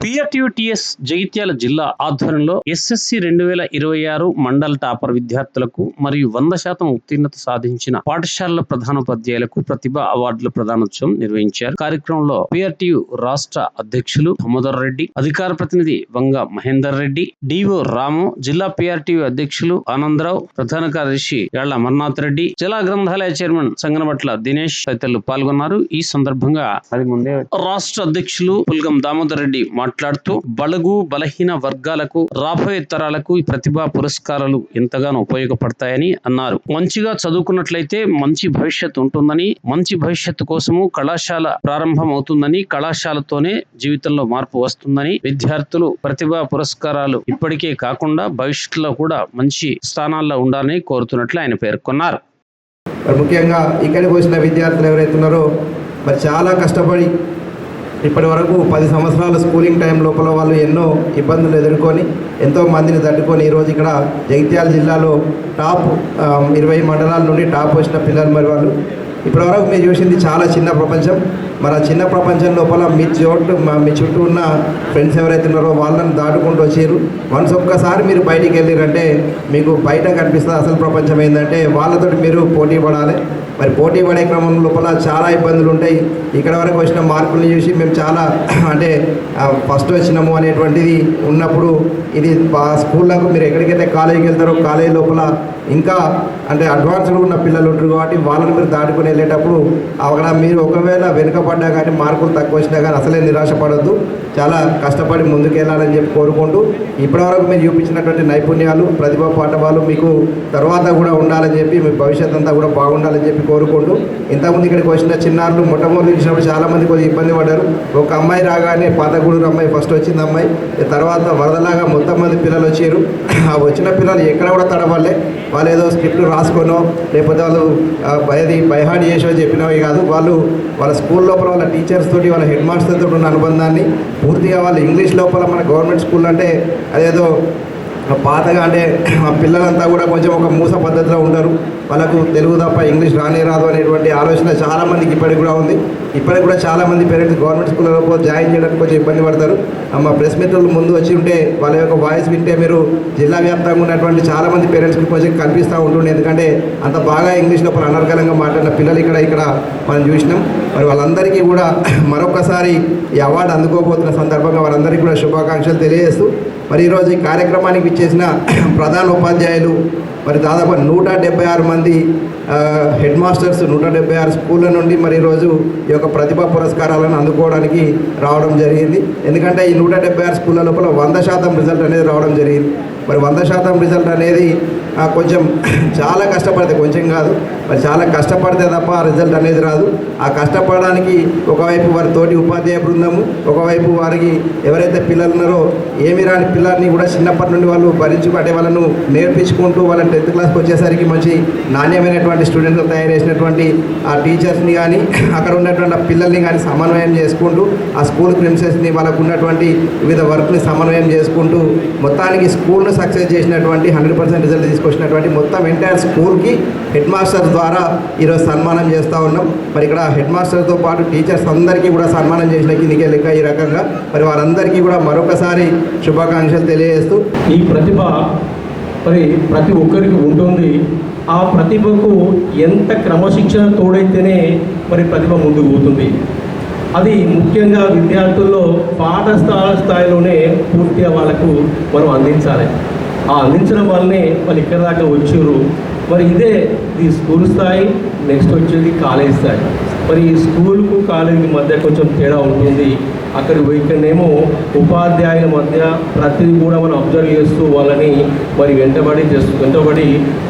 PRTU-TS Jagtial జిల్లా ఆధ్వర్యంలో SSC 2026 mandal topper విద్యార్థులకు మరియు 100% ఉత్తీర్ణత సాధించిన పాఠశాలల ప్రధానోపాధ్యాయులకు ప్రతిభ అవార్డుల ప్రదానోత్సవం నిర్వహించారు. కార్యక్రమంలో PRTU రాష్ట్ర అధ్యక్షులు దామోదర్ రెడ్డి, అధికార ప్రతినిధి వంగ మహేందర్ రెడ్డి, DO రాము, జిల్లా PRTU అధ్యక్షులు ఆనందరావు, ప్రధాన కార్యదర్శి యాళ్ల అమర్నాథ్ రెడ్డి, జిల్లా గ్రంథాలయ చైర్మన్ సంగనబట్ల దినేష్ తదితరులు పాల్గొన్నారు. ఈ సందర్భంగా రాష్ట్ర అధ్యక్షులు పుల్గం దామోదర్ రెడ్డి మాట్లాడుతూ బడుగు బలహీన వర్గాలకు రాబోయే తరాలకు ఈ ప్రతిభా పురస్కారాలు ఎంతగానో ఉపయోగపడతాయని అన్నారు. మంచిగా చదువుకున్నట్లయితే మంచి భవిష్యత్తు ఉంటుందని, మంచి భవిష్యత్తు కోసము కళాశాల ప్రారంభం అవుతుందని, కళాశాలతోనే జీవితంలో మార్పు వస్తుందని, విద్యార్థులు ప్రతిభా పురస్కారాలు ఇప్పటికే కాకుండా భవిష్యత్తులో కూడా మంచి స్థానాల్లో ఉండాలని కోరుతున్నట్లు ఆయన పేర్కొన్నారు. ముఖ్యంగా ఇక్కడికి వచ్చిన విద్యార్థులు ఎవరైతే ఉన్నారో మరి చాలా కష్టపడి ఇప్పటి వరకు 10 సంవత్సరాల స్కూలింగ్ టైం లోపల వాళ్ళు ఎన్నో ఇబ్బందులు ఎదుర్కొని ఎంతో మందిని తట్టుకొని ఈరోజు ఇక్కడ జగిత్యాల జిల్లాలో టాప్ 20 మండలాల నుండి టాప్ వచ్చిన పిల్లలు మరి వాళ్ళు ఇప్పటివరకు మీరు చూసింది చాలా చిన్న ప్రపంచం. మరి ఆ చిన్న ప్రపంచం లోపల మీ చుట్టూ ఉన్న ఫ్రెండ్స్ ఎవరైతే ఉన్నారో వాళ్ళని దాటుకుంటూ వచ్చారు. వన్స్ ఒక్కసారి మీరు బయటికి వెళ్ళారంటే మీకు బయట కనిపిస్తుంది అసలు ప్రపంచం ఏంటంటే వాళ్ళతో మీరు పోటీ పడాలి. మరి పోటీ పడే క్రమం లోపల చాలా ఇబ్బందులు ఉంటాయి. ఇక్కడ వరకు వచ్చిన మార్కుల్ని చూసి మేము చాలా అంటే ఫస్ట్ వచ్చినాము అనేటువంటిది ఉన్నప్పుడు ఇది స్కూళ్ళకు మీరు ఎక్కడికైతే కాలేజీకి వెళ్తారో కాలేజీ లోపల ఇంకా అంటే అడ్వాన్స్గా ఉన్న పిల్లలు ఉంటారు కాబట్టి వాళ్ళని మీరు దాటుకుని వెళ్ళేటప్పుడు అక్కడ మీరు ఒకవేళ వెనుకపడ్డా కానీ మార్కులు తక్కువ వచ్చినా కానీ అసలే నిరాశపడద్దు, చాలా కష్టపడి ముందుకు వెళ్ళాలని చెప్పి కోరుకుంటూ ఇప్పటివరకు మీరు చూపించినటువంటి నైపుణ్యాలు ప్రతిభా పాఠవాలు మీకు తర్వాత కూడా ఉండాలని చెప్పి మీ భవిష్యత్ అంతా కూడా బాగుండాలని చెప్పి కోరుకుంటూ ఇంతకుముందు ఇక్కడికి వచ్చిన చిన్నారులు మొట్టమొదటి చూసినప్పుడు చాలామంది కొద్దిగా ఇబ్బంది పడ్డారు. ఒక అమ్మాయి రాగానే పాతగూడూరు అమ్మాయి ఫస్ట్ వచ్చింది అమ్మాయి, తర్వాత వరదలాగా మొత్తం మంది పిల్లలు వచ్చారు. ఆ వచ్చిన పిల్లలు ఎక్కడ కూడా తడవలే, వాళ్ళు ఏదో స్క్రిప్ట్ రాసుకోనో లేకపోతే వాళ్ళు బైహార్డ్ చేసో చెప్పినవి కాదు. వాళ్ళ స్కూల్ లోపల వాళ్ళ టీచర్స్ తోటి వాళ్ళ హెడ్ మాస్టర్ తోటి ఉన్న అనుబంధాన్ని పూర్తిగా వాళ్ళు ఇంగ్లీష్ లోపల మన గవర్నమెంట్ స్కూల్ అంటే అదేదో పాతగా అంటే పిల్లలంతా కూడా కొంచెం ఒక మూస పద్ధతిలో ఉంటారు, వాళ్ళకు తెలుగు తప్ప ఇంగ్లీష్ రానే రాదు అనేటువంటి ఆలోచన చాలామందికి ఇప్పటికి కూడా ఉంది. ఇప్పటికి కూడా చాలామంది పేరెంట్స్ గవర్నమెంట్ స్కూల్లో జాయిన్ చేయడానికి కొంచెం ఇబ్బంది పడతారు. మా ప్రెస్ మిత్రులు ముందు వచ్చి ఉంటే వాళ్ళ యొక్క వాయిస్ వింటే మీరు జిల్లా వ్యాప్తంగా ఉన్నటువంటి చాలామంది పేరెంట్స్కి కొంచెం కనిపిస్తూ ఉంటుండే, ఎందుకంటే అంత బాగా ఇంగ్లీష్ లోపల అనర్గళంగా మాట్లాడిన పిల్లలు ఇక్కడ మనం చూసినాం. మరి వాళ్ళందరికీ కూడా మరొకసారి ఈ అవార్డు అందుకోబోతున్న సందర్భంగా వారందరికీ కూడా శుభాకాంక్షలు తెలియజేస్తూ మరి ఈరోజు ఈ కార్యక్రమానికి ఇచ్చేసిన ప్రధాన ఉపాధ్యాయులు మరి దాదాపు 176 మంది హెడ్ మాస్టర్స్ 176 స్కూళ్ళ నుండి మరి ఈరోజు ఈ యొక్క ప్రతిభా పురస్కారాలను అందుకోవడానికి రావడం జరిగింది. ఎందుకంటే ఈ 176 స్కూళ్ళ లోపల 100% రిజల్ట్ అనేది రావడం జరిగింది. మరి 100% రిజల్ట్ అనేది కొంచెం చాలా కష్టపడితే కొంచెం కాదు మరి చాలా కష్టపడితే తప్ప ఆ రిజల్ట్ అనేది రాదు. ఆ కష్టపడడానికి ఒకవైపు వారి తోటి ఉపాధ్యాయ బృందము, ఒకవైపు వారికి ఎవరైతే పిల్లలు ఉన్నారో ఏమి రాని పిల్లల్ని కూడా చిన్నప్పటి నుండి వాళ్ళు భరించుకుంటే వాళ్ళను నేర్పించుకుంటూ వాళ్ళ 10th క్లాస్కి వచ్చేసరికి మంచి నాణ్యమైనటువంటి స్టూడెంట్స్ తయారు చేసినటువంటి ఆ టీచర్స్ని కానీ అక్కడ ఉన్నటువంటి ఆ పిల్లల్ని కానీ సమన్వయం చేసుకుంటూ ఆ స్కూల్ ప్రిన్సెస్ని వాళ్ళకు ఉన్నటువంటి వివిధ వర్క్ని సమన్వయం చేసుకుంటూ మొత్తానికి స్కూల్ను సక్సెస్ చేసినటువంటి 100% రిజల్ట్ తీసుకొచ్చినటువంటి మొత్తం ఎంటైర్ స్కూల్కి హెడ్ మాస్టర్ ద్వారా ఈరోజు సన్మానం చేస్తూ ఉన్నాం. మరి ఇక్కడ హెడ్ మాస్టర్తో పాటు టీచర్స్ అందరికీ కూడా సన్మానం చేసిన కిందికే లెక్క ఈ రకంగా మరి వారందరికీ కూడా మరొకసారి శుభాకాంక్షలు తెలియజేస్తూ ఈ ప్రతిభ మరి ప్రతి ఒక్కరికి ఉంటుంది. ఆ ప్రతిభకు ఎంత క్రమశిక్షణ తోడైతేనే మరి ప్రతిభ ముందుకు పోతుంది. అది ముఖ్యంగా విద్యార్థుల్లో పాఠశాల స్థాయిలోనే పూర్తిగా వాళ్ళకు మనం అందించాలి. ఆ అందించడం వల్లనే వాళ్ళు ఇక్కడ దాకా వచ్చారు. మరి ఇదే ఈ స్కూల్ స్థాయి, నెక్స్ట్ వచ్చేది కాలేజ్ స్థాయి. మరి ఈ స్కూల్కు కాలేజీకి మధ్య కొంచెం తేడా ఉంటుంది. అక్కడికి ఇక్కడనేమో ఉపాధ్యాయుల మధ్య ప్రతిదీ కూడా మనం అబ్జర్వ్ చేస్తూ వాళ్ళని మరి వెంటబడి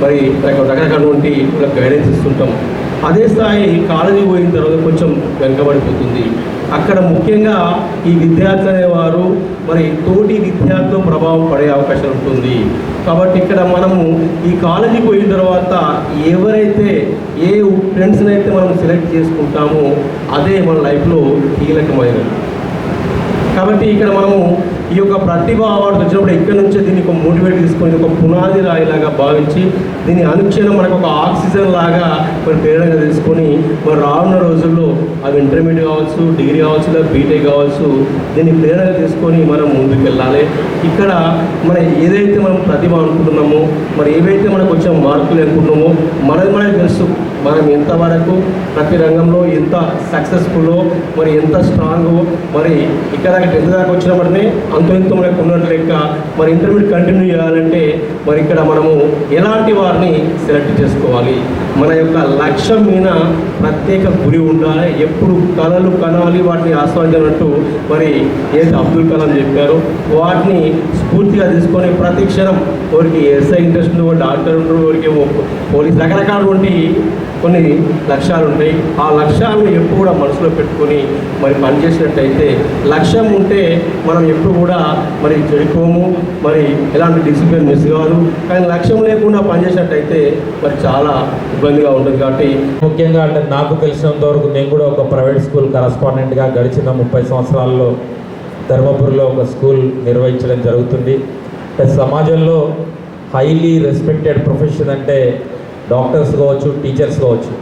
మరి రకరకాలటువంటి వాళ్ళకి గైడెన్స్ ఇస్తుంటాం. అదే స్థాయి కాలేజీ పోయిన తర్వాత కొంచెం వెనుకబడిపోతుంది. అక్కడ ముఖ్యంగా ఈ విద్యార్థులు అనేవారు మరి తోటి విద్యార్థుల ప్రభావం పడే అవకాశం ఉంటుంది. కాబట్టి ఇక్కడ మనము ఈ కాలేజీకి పోయిన తర్వాత ఎవరైతే ఏ ఫ్రెండ్స్ని అయితే మనం సెలెక్ట్ చేసుకుంటామో అదే మన లైఫ్లో కీలకమైనది. కాబట్టి ఇక్కడ మనము ఈ యొక్క ప్రతిభ అవార్డు వచ్చినప్పుడు ఇక్కడ నుంచే దీన్ని ఒక మోటివేట్ తీసుకొని ఒక పునాది రాయిలాగా భావించి దీన్ని అనుక్షణం మనకు ఒక ఆక్సిజన్ లాగా మరి ప్రేరణగా తీసుకొని మరి రానున్న రోజుల్లో అవి ఇంటర్మీడియట్ కావచ్చు, డిగ్రీ కావచ్చు, లేదా బీటెక్ కావచ్చు, దీన్ని ప్రేరణ తీసుకొని మనం ముందుకు వెళ్ళాలి. ఇక్కడ మనం ఏదైతే మనం ప్రతిభ అనుకుంటున్నామో, మరి ఏవైతే మనకు వచ్చిన మార్కులు అనుకుంటున్నామో మనకు తెలుసు మనం ఎంతవరకు ప్రతి రంగంలో ఎంత సక్సెస్ఫుల్లో, మరి ఎంత స్ట్రాంగో, మరి ఇక్కడ 10th దాకా వచ్చినప్పటినే అంతో మనకు ఉన్నట్టు లెక్క. మరి ఇంటర్మీడియట్ కంటిన్యూ చేయాలంటే మరి ఇక్కడ మనము ఎలాంటి వారిని సెలెక్ట్ చేసుకోవాలి, మన యొక్క లక్ష్యం మీద ప్రత్యేక గురి ఉండాలి, ఎప్పుడు కళలు కనాలి, వాటిని ఆస్వాదించినట్టు మరి ఏదైతే అబ్దుల్ కలాం చెప్పారో వాటిని స్ఫూర్తిగా తీసుకొని ప్రతి క్షణం ఎవరికి ఎస్ఐ ఇంట్రెస్ట్ ఉండవు, డాక్టర్ ఉండరు, ఎవరికి పోలీస్, రకరకాలటువంటి కొన్ని లక్ష్యాలు ఉంటాయి. ఆ లక్ష్యాలను ఎప్పుడు కూడా మనసులో పెట్టుకొని మరి పనిచేసినట్టయితే, లక్ష్యం ఉంటే మనం ఎప్పుడు కూడా మరి చెడిపోము, మరి ఎలాంటి డిసిప్లిన్ మిస్ కాదు. కానీ లక్ష్యం లేకుండా పనిచేసినట్టయితే మరి చాలా ఇబ్బందిగా ఉంటుంది. కాబట్టి ముఖ్యంగా అంటే నాకు తెలిసినంత వరకు నేను కూడా ఒక ప్రైవేట్ స్కూల్ కరస్పాండెంట్గా గడిచిన 30 సంవత్సరాల్లో ధర్మపురిలో ఒక స్కూల్ నిర్వహించడం జరుగుతుంది. సమాజంలో హైలీ రెస్పెక్టెడ్ ప్రొఫెషన్ అంటే డాక్టర్స్ కావచ్చు, టీచర్స్ కావచ్చు.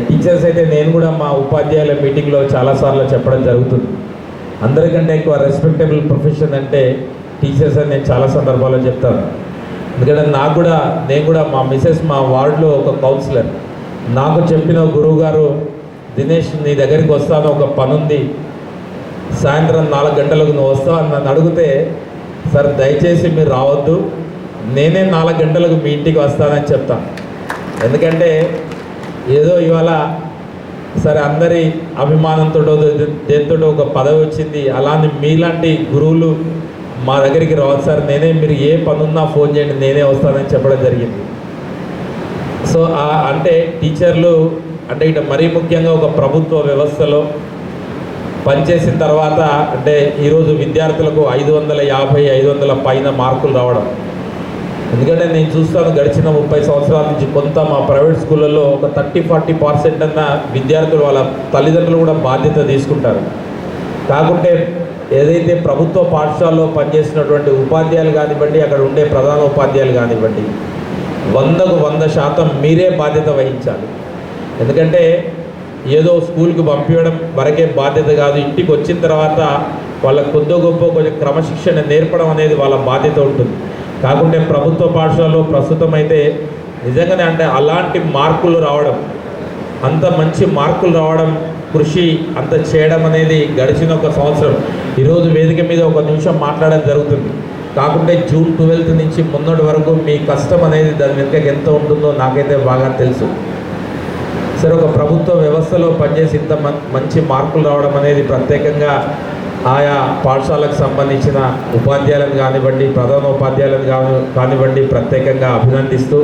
టీచర్స్ అయితే నేను కూడా మా ఉపాధ్యాయుల మీటింగ్లో చాలాసార్లు చెప్పడం జరుగుతుంది. అందరికంటే ఎక్కువ రెస్పెక్టబుల్ ప్రొఫెషన్ అంటే టీచర్స్ అని నేను చాలా సందర్భాల్లో చెప్తాను. ఎందుకంటే నేను కూడా మా మిసెస్ మా వార్డులో ఒక కౌన్సిలర్ నాకు చెప్పిన గురువు గారు, దినేష్ నీ దగ్గరికి వస్తాను, ఒక పని ఉంది, సాయంత్రం 4 గంటలకు నువ్వు వస్తావు అని నన్ను అడిగితే, సార్ దయచేసి మీరు రావద్దు, నేనే 4 గంటలకు మీ ఇంటికి వస్తానని చెప్తాను. ఎందుకంటే ఏదో ఇవాళ సరే అందరి అభిమానంతో దేంతో ఒక పదవి వచ్చింది, అలానే మీలాంటి గురువులు మా దగ్గరికి రావచ్చు సార్, మీరు ఏ పనున్నా ఫోన్ చేయండి, నేనే వస్తానని చెప్పడం జరిగింది. సో అంటే టీచర్లు అంటే ఇట మరీ ముఖ్యంగా ఒక ప్రభుత్వ వ్యవస్థలో పనిచేసిన తర్వాత అంటే ఈరోజు విద్యార్థులకు 550, 500 పైన మార్కులు రావడం. ఎందుకంటే నేను చూస్తాను గడిచిన 30 సంవత్సరాల నుంచి కొంత మా ప్రైవేట్ స్కూళ్ళల్లో ఒక 30-40% అన్న విద్యార్థులు వాళ్ళ తల్లిదండ్రులు కూడా బాధ్యత తీసుకుంటారు. కాకుంటే ఏదైతే ప్రభుత్వ పాఠశాలలో పనిచేసినటువంటి ఉపాధ్యాయులు కానివ్వండి, అక్కడ ఉండే ప్రధాన ఉపాధ్యాయులు కానివ్వండి, 100కు 100% మీరే బాధ్యత వహించాలి. ఎందుకంటే ఏదో స్కూల్కి పంపించడం వరకే బాధ్యత కాదు, ఇంటికి వచ్చిన తర్వాత వాళ్ళకు కొద్దో గొప్ప కొంచెం క్రమశిక్షణ నేర్పడం అనేది వాళ్ళ బాధ్యత ఉంటుంది. కాకుంటే ప్రభుత్వ పాఠశాలలో ప్రస్తుతం అయితే నిజంగానే అంటే అలాంటి మార్కులు రావడం, అంత మంచి మార్కులు రావడం, కృషి అంత చేయడం అనేది గడిచిన ఒక సంవత్సరం. ఈరోజు వేదిక మీద 1 నిమిషం మాట్లాడడం జరుగుతుంది. కాకుంటే జూన్ 12 నుంచి మొన్నటి వరకు మీ కష్టం అనేది దాని వెనుక ఎంత ఉంటుందో నాకైతే బాగా తెలుసు. సరే, ఒక ప్రభుత్వ వ్యవస్థలో పనిచేసి ఇంత మంచి మార్కులు రావడం అనేది ప్రత్యేకంగా ఆయా పాఠశాలకు సంబంధించిన ఉపాధ్యాయులను కానివ్వండి, ప్రధాన ఉపాధ్యాయులను కానివ్వండి ప్రత్యేకంగా అభినందిస్తూ,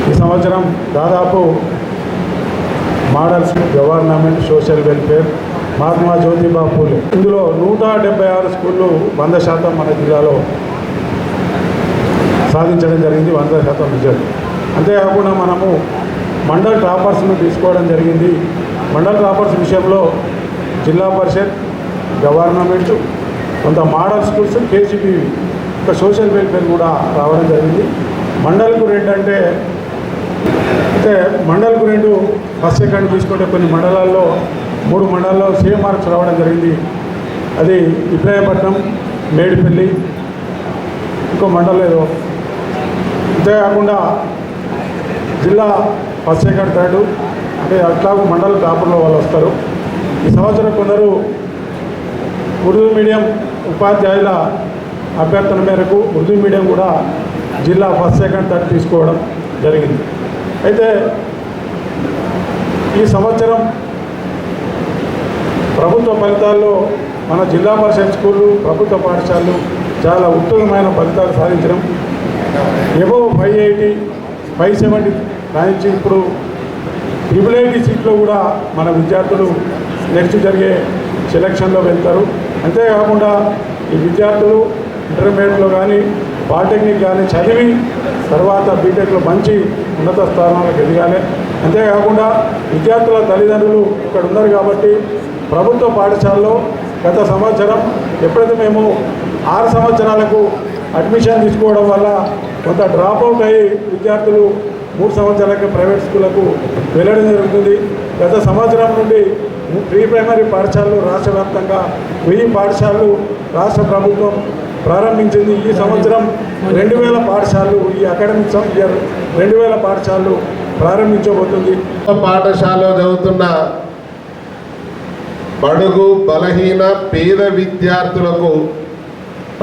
ఈ సంవత్సరం దాదాపు models government social welfare Mahatma Jyotiba Phule ఇందులో 176 స్కూళ్ళు 100% మన జిల్లాలో సాధించడం జరిగింది, 100% రిజల్ట్. అంతేకాకుండా మనము మండల్ టాపర్స్ను తీసుకోవడం జరిగింది. మండల్ టాపర్స్ విషయంలో జిల్లా పరిషత్, గవర్నమెంట్, కొంత మోడల్ స్కూల్స్, కేజీబీవి, ఒక సోషల్ వెల్ఫేర్ కూడా రావడం జరిగింది. మండల్కు 2 అంటే మండల్కు 2 ఫస్ట్ సెకండ్ తీసుకుంటే కొన్ని మండలాల్లో 3 మండలాల్లో సేమ్ మార్క్స్ రావడం జరిగింది. అది ఇబ్రాహీంపట్నం, మేడిపల్లి, ఇంకో మండలం ఏదో. అంతేకాకుండా జిల్లా ఫస్ట్ సెకండ్ థర్డ్ అంటే అట్లాగూ మండల టాపర్లో వాళ్ళు వస్తారు. ఈ సంవత్సరం కొందరు ఉర్దూ మీడియం ఉపాధ్యాయుల అభ్యర్థన మేరకు ఉర్దూ మీడియం కూడా జిల్లా ఫస్ట్ సెకండ్ థర్డ్ తీసుకోవడం జరిగింది. అయితే ఈ సంవత్సరం ప్రభుత్వ ఫలితాల్లో మన జిల్లా పరిషత్ స్కూళ్ళు, ప్రభుత్వ పాఠశాలలు చాలా ఉత్తమమైన ఫలితాలు సాధించడం. ఎబో 580, 570 రాయించి ఇప్పుడు 880 సీట్లో కూడా మన విద్యార్థులు నెక్స్ట్ జరిగే సెలక్షన్లో వెళ్తారు. అంతేకాకుండా ఈ విద్యార్థులు ఇంటర్మీడియట్లో కానీ పాలిటెక్నిక్ కానీ చదివి తర్వాత బీటెక్లో మంచి ఉన్నత స్థానాలకు ఎదగాలి. అంతేకాకుండా విద్యార్థుల తల్లిదండ్రులు ఇక్కడ ఉన్నారు కాబట్టి ప్రభుత్వ పాఠశాలలో గత సంవత్సరం ఎప్పుడైతే మేము 6 సంవత్సరాలకు అడ్మిషన్ తీసుకోవడం వల్ల కొంత డ్రాప్అవుట్ అయ్యి విద్యార్థులు 3 సంవత్సరాలకి ప్రైవేట్ స్కూళ్ళకు వెళ్ళడం జరుగుతుంది. గత సంవత్సరం నుండి ప్రీ ప్రైమరీ పాఠశాలలు రాష్ట్ర వ్యాప్తంగా 1000 పాఠశాలలు రాష్ట్ర ప్రభుత్వం ప్రారంభించింది. ఈ సంవత్సరం 2000 పాఠశాలలు, ఈ అకాడమిక్ ఇయర్ 2000 పాఠశాలలు ప్రారంభించబోతుంది. పాఠశాలలో చదువుతున్న బడుగు బలహీన పేద విద్యార్థులకు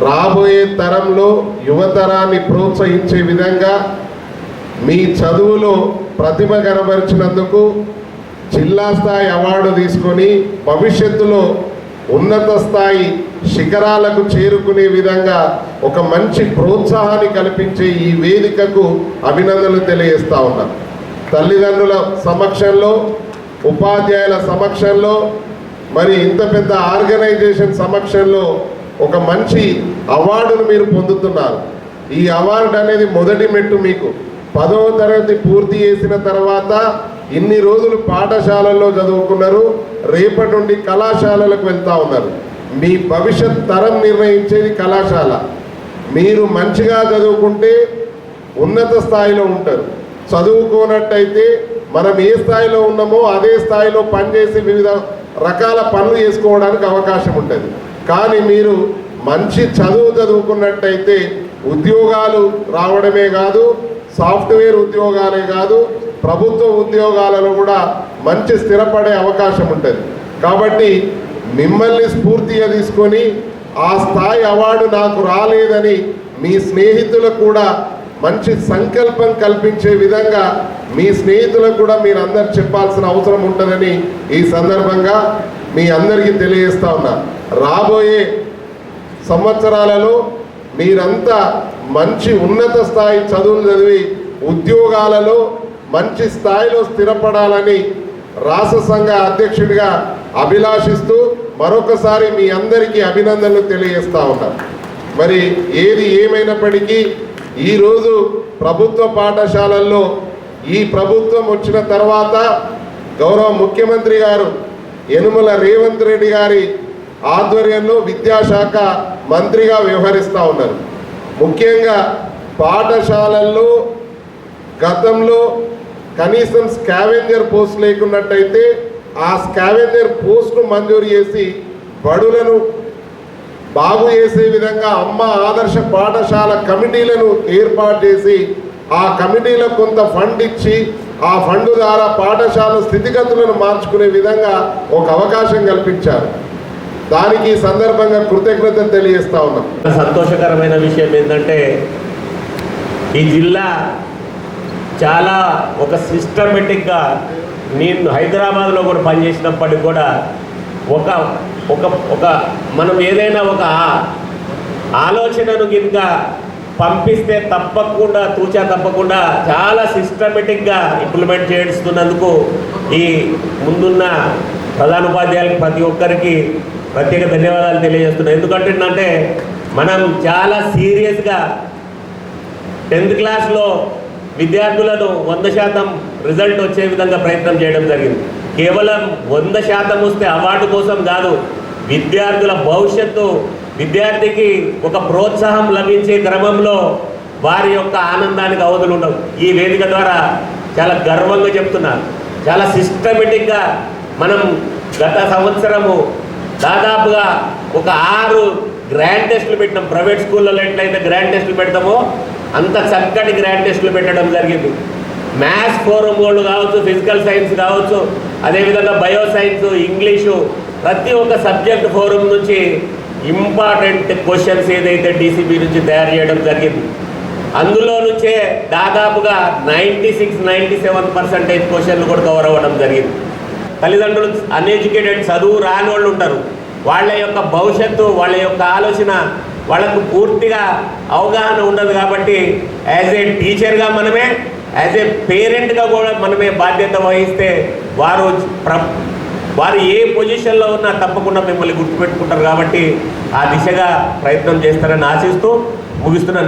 రాబోయే తరంలో యువతరాన్ని ప్రోత్సహించే విధంగా మీ చదువులో ప్రతిభ కనబరిచినందుకు జిల్లా స్థాయి అవార్డు తీసుకొని భవిష్యత్తులో ఉన్నత స్థాయి శిఖరాలకు చేరుకునే విధంగా ఒక మంచి ప్రోత్సాహాన్ని కల్పించే ఈ వేదికకు అభినందనలు తెలియజేస్తా ఉన్నా. తల్లిదండ్రుల సమక్షంలో, ఉపాధ్యాయుల సమక్షంలో, మరి ఇంత పెద్ద ఆర్గనైజేషన్ సమక్షంలో ఒక మంచి అవార్డును మీరు పొందుతున్నారు. ఈ అవార్డు అనేది మొదటి మెట్టు. మీకు 10వ తరగతి పూర్తి చేసిన తర్వాత ఇన్ని రోజులు పాఠశాలల్లో చదువుకున్నారు, రేపటి నుండి కళాశాలలకు వెళ్తూ ఉన్నారు. మీ భవిష్యత్ తరం నిర్ణయించేది కళాశాల. మీరు మంచిగా చదువుకుంటే ఉన్నత స్థాయిలో ఉంటారు. చదువుకోనట్టయితే మనం ఏ స్థాయిలో ఉన్నామో అదే స్థాయిలో పనిచేసి వివిధ రకాల పనులు చేసుకోవడానికి అవకాశం ఉంటుంది. కానీ మీరు మంచి చదువుకున్నట్టయితే ఉద్యోగాలు రావడమే కాదు, సాఫ్ట్వేర్ ఉద్యోగాలే కాదు, ప్రభుత్వ ఉద్యోగాలలో కూడా మంచి స్థిరపడే అవకాశం ఉంటుంది. కాబట్టి మిమ్మల్ని స్ఫూర్తిగా తీసుకొని ఆ స్థాయి అవార్డు నాకు రాలేదని మీ స్నేహితులకు కూడా మంచి సంకల్పం కల్పించే విధంగా మీ స్నేహితులకు కూడా మీరు అందరు చెప్పాల్సిన అవసరం ఉంటుందని ఈ సందర్భంగా మీ అందరికీ తెలియజేస్తా ఉన్నా. రాబోయే సంవత్సరాలలో మీరంతా మంచి ఉన్నత స్థాయి చదువులు చదివి ఉద్యోగాలలో మంచి స్థాయిలో స్థిరపడాలని రాష్ట్ర సంఘ అధ్యక్షుడిగా అభిలాషిస్తూ మరొకసారి మీ అందరికీ అభినందనలు తెలియజేస్తా ఉన్నాను. మరి ఏది ఏమైనప్పటికీ ఈరోజు ప్రభుత్వ పాఠశాలల్లో ఈ ప్రభుత్వం వచ్చిన తర్వాత గౌరవ ముఖ్యమంత్రి గారు యనుమల రేవంత్ రెడ్డి గారి ఆధ్వర్యంలో విద్యాశాఖ మంత్రిగా వ్యవహరిస్తూ ఉన్నారు. ముఖ్యంగా పాఠశాలల్లో గతంలో కనీసం స్కావెంజర్ పోస్ట్ లేకున్నట్టయితే ఆ స్కావెంజర్ పోస్ట్ను మంజూరు చేసి బడులను బాగు చేసే విధంగా అమ్మ ఆదర్శ పాఠశాల కమిటీలను ఏర్పాటు చేసి ఆ కమిటీలకు కొంత ఫండ్ ఇచ్చి ఆ ఫండ్ ద్వారా పాఠశాల స్థితిగతులను మార్చుకునే విధంగా ఒక అవకాశం కల్పించారు. దానికి ఈ సందర్భంగా కృతజ్ఞతలు తెలియజేస్తా ఉన్నాం. సంతోషకరమైన విషయం ఏంటంటే ఈ జిల్లా చాలా ఒక సిస్టమేటిక్గా, నేను హైదరాబాద్లో కూడా పనిచేసినప్పటికి కూడా ఒక ఒక ఒక మనం ఏదైనా ఒక ఆలోచనను కింద పంపిస్తే తప్పకుండా చాలా సిస్టమేటిక్గా ఇంప్లిమెంట్ చేస్తున్నందుకు ఈ ముందున్న ప్రధానోపాధ్యాయులకు ప్రతి ఒక్కరికి ప్రత్యేక ధన్యవాదాలు తెలియజేస్తున్నాను. ఎందుకంటే మనం చాలా సీరియస్గా 10th క్లాస్లో విద్యార్థులను 100% రిజల్ట్ వచ్చే విధంగా ప్రయత్నం చేయడం జరిగింది. కేవలం 100% వస్తే అవార్డు కోసం కాదు, విద్యార్థుల భవిష్యత్తు, విద్యార్థికి ఒక ప్రోత్సాహం లభించే క్రమంలో వారి యొక్క ఆనందానికి అవధులు ఉండవు. ఈ వేదిక ద్వారా చాలా గర్వంగా చెప్తున్నారు. చాలా సిస్టమేటిక్గా మనం గత సంవత్సరము దాదాపుగా ఒక 6 గ్రాండ్ టెస్టులు పెట్టినాం. ప్రైవేట్ స్కూళ్ళలో ఎట్లయితే గ్రాండ్ టెస్టులు పెడతామో అంత చక్కటి గ్రాండ్ టెస్టులు పెట్టడం జరిగింది. మ్యాథ్స్ ఫోరం వాళ్ళు కావచ్చు, ఫిజికల్ సైన్స్ కావచ్చు, అదేవిధంగా బయో సైన్స్, ఇంగ్లీషు, ప్రతి ఒక్క సబ్జెక్ట్ ఫోరం నుంచి ఇంపార్టెంట్ క్వశ్చన్స్ ఏదైతే డీసీబీ నుంచి తయారు చేయడం జరిగింది. అందులో నుంచే దాదాపుగా 96-97% క్వశ్చన్లు కూడా కవర్ అవ్వడం జరిగింది. తల్లిదండ్రులు అన్ఎడ్యుకేటెడ్, చదువు రాని వాళ్ళు ఉంటారు. వాళ్ళ యొక్క భవిష్యత్తు, వాళ్ళ యొక్క ఆలోచన వాళ్ళకు పూర్తిగా అవగాహన ఉండదు. కాబట్టి యాజ్ ఏ టీచర్గా మనమే, యాజ్ ఏ పేరెంట్గా కూడా మనమే బాధ్యత వహిస్తే వారు ఏ పొజిషన్లో ఉన్నా తప్పకుండా మిమ్మల్ని గుర్తుపెట్టుకుంటారు. కాబట్టి ఆ దిశగా ప్రయత్నం చేస్తారని ఆశిస్తూ ముగిస్తున్నాను.